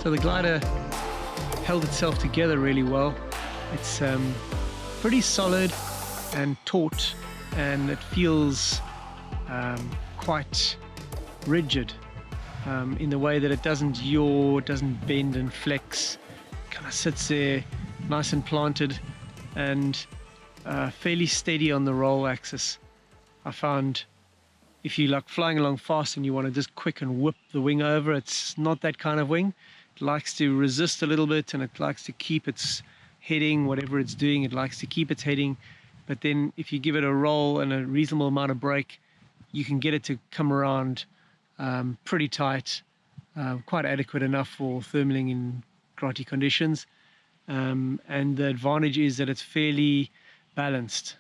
So the glider held itself together really well. It's pretty solid and taut, and it feels quite rigid in the way that it doesn't yaw, it doesn't bend and flex. It kind of sits there nice and planted and fairly steady on the roll axis. I found if you like flying along fast and you want to just quick and whip the wing over, it's not that kind of wing. It likes to resist a little bit, and it likes to keep its heading, whatever it's doing, it likes to keep its heading. But then if you give it a roll and a reasonable amount of brake, you can get it to come around pretty tight, quite adequate enough for thermaling in grotty conditions. And the advantage is that it's fairly balanced.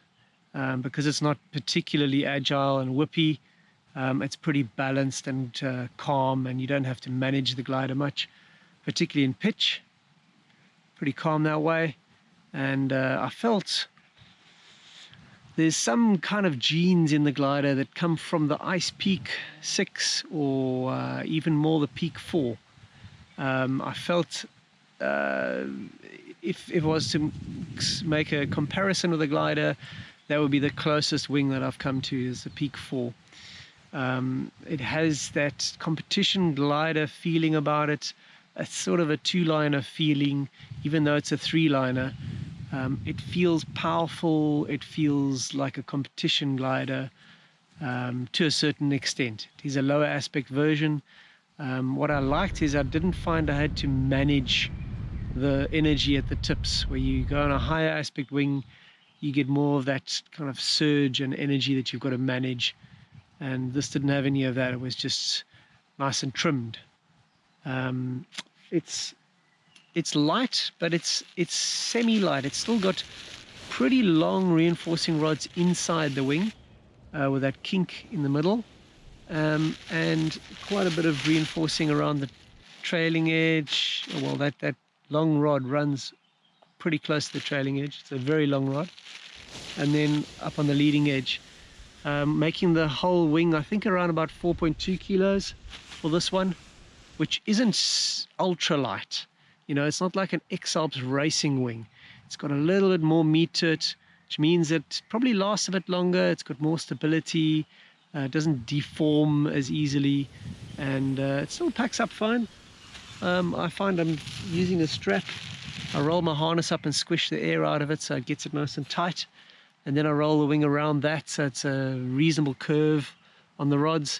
Because it's not particularly agile and whippy, it's pretty balanced and calm, and you don't have to manage the glider much, particularly in pitch. Pretty calm that way. And I felt there's some kind of genes in the glider that come from the Ice Peak 6 or even more the Peak 4. I felt if it was to make a comparison with the glider, that would be the closest wing that I've come to, is the Peak 4. It has that competition glider feeling about it. It's sort of a two-liner feeling, even though it's a three-liner. It feels powerful. It feels like a competition glider to a certain extent. It is a lower aspect version. What I liked is I didn't find I had to manage the energy at the tips. Where you go on a higher aspect wing, you get more of that kind of surge and energy that you've got to manage. And this didn't have any of that. It was just nice and trimmed. It's light, but it's semi-light. It's still got pretty long reinforcing rods inside the wing with that kink in the middle, and quite a bit of reinforcing around the trailing edge. Well, that long rod runs pretty close to the trailing edge. It's a very long rod. And then up on the leading edge, making the whole wing, I think, around about 4.2 kilos for this one, which isn't ultra light. You know, it's not like an X-Alps racing wing. It's got a little bit more meat to it, which means it probably lasts a bit longer. It's got more stability. It doesn't deform as easily, and it still packs up fine. I find I'm using a strap. I roll my harness up and squish the air out of it so it gets it nice and tight. And then I roll the wing around that so it's a reasonable curve on the rods.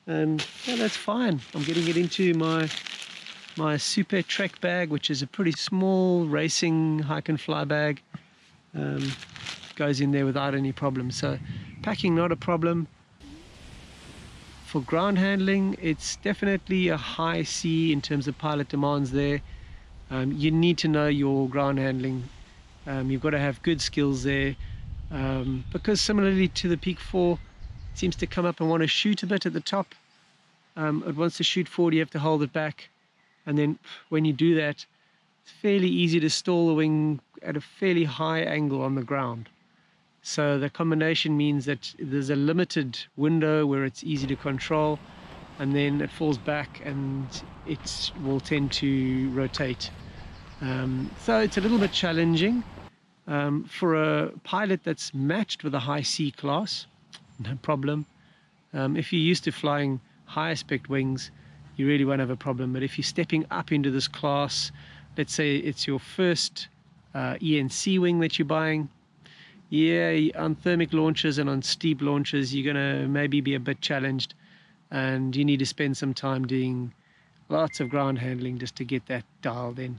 And yeah, that's fine. I'm getting it into my Super Trek bag, which is a pretty small racing hike and fly bag. Goes in there without any problem. So packing, not a problem. For ground handling, it's definitely a high C in terms of pilot demands there. You need to know your ground handling. You've got to have good skills there, because similarly to the Peak 4, it seems to come up and want to shoot a bit at the top. It wants to shoot forward, you have to hold it back, and then when you do that, it's fairly easy to stall the wing at a fairly high angle on the ground. So the combination means that there's a limited window where it's easy to control, and then it falls back and it will tend to rotate. So it's a little bit challenging. For a pilot that's matched with a high C class, no problem. If you're used to flying high aspect wings, you really won't have a problem. But if you're stepping up into this class, let's say it's your first ENC wing that you're buying, yeah, on thermic launches and on steep launches, you're going to maybe be a bit challenged, and you need to spend some time doing lots of ground handling just to get that dialed in.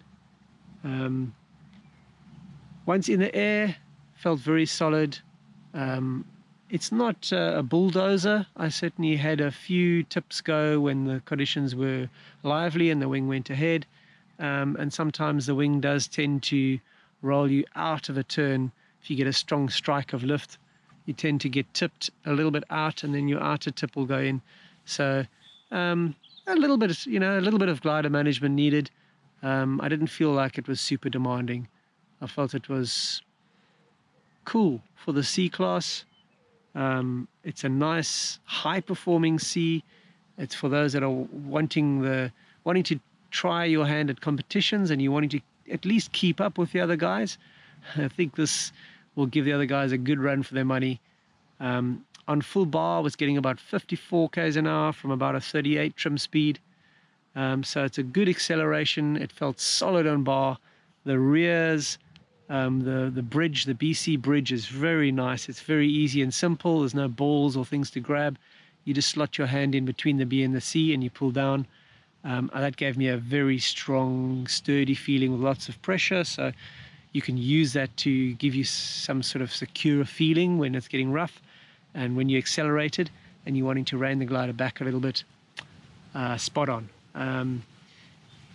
Once in the air, felt very solid. It's not a bulldozer. I certainly had a few tips go when the conditions were lively and the wing went ahead, and sometimes the wing does tend to roll you out of a turn. If you get a strong strike of lift, you tend to get tipped a little bit out, and then your outer tip will go in. So a little bit, a little bit of glider management needed. I didn't feel like it was super demanding. I felt it was cool for the C class. It's a nice high-performing C. It's for those that are wanting to try your hand at competitions and you're wanting to at least keep up with the other guys, I think this will give the other guys a good run for their money. On full bar, I was getting about 54 k's an hour from about a 38 trim speed. So it's a good acceleration. It felt solid on bar. The rears, the bridge, the BC bridge is very nice. It's very easy and simple. There's no balls or things to grab. You just slot your hand in between the B and the C and you pull down. That gave me a very strong, sturdy feeling with lots of pressure. So you can use that to give you some sort of secure feeling when it's getting rough. And when you accelerate it and you're wanting to rein the glider back a little bit, spot on.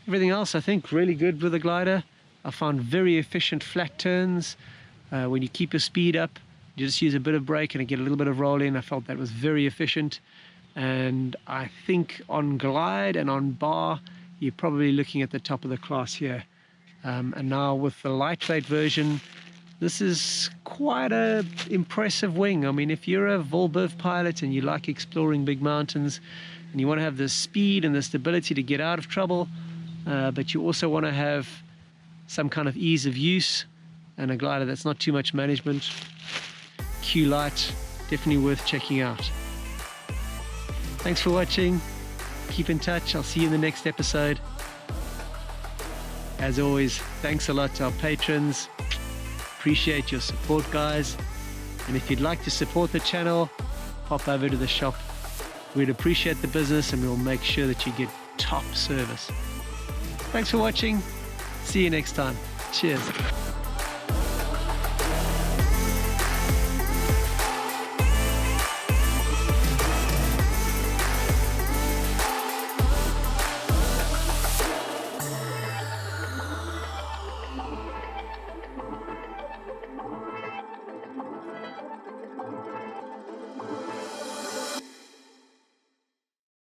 Everything else, I think, really good with the glider. I found very efficient flat turns. When you keep your speed up, you just use a bit of brake and get a little bit of roll in. I felt that was very efficient. And I think on glide and on bar, you're probably looking at the top of the class here. And now with the lightweight version, this is quite a impressive wing. I mean, if you're a Volbev pilot and you like exploring big mountains and you want to have the speed and the stability to get out of trouble, but you also want to have some kind of ease of use and a glider that's not too much management, qlight, definitely worth checking out. Thanks for watching. Keep in touch. I'll see you in the next episode. As always, thanks a lot to our patrons. Appreciate your support, guys. And if you'd like to support the channel, pop over to the shop. We'd appreciate the business and we'll make sure that you get top service. Thanks for watching. See you next time. Cheers.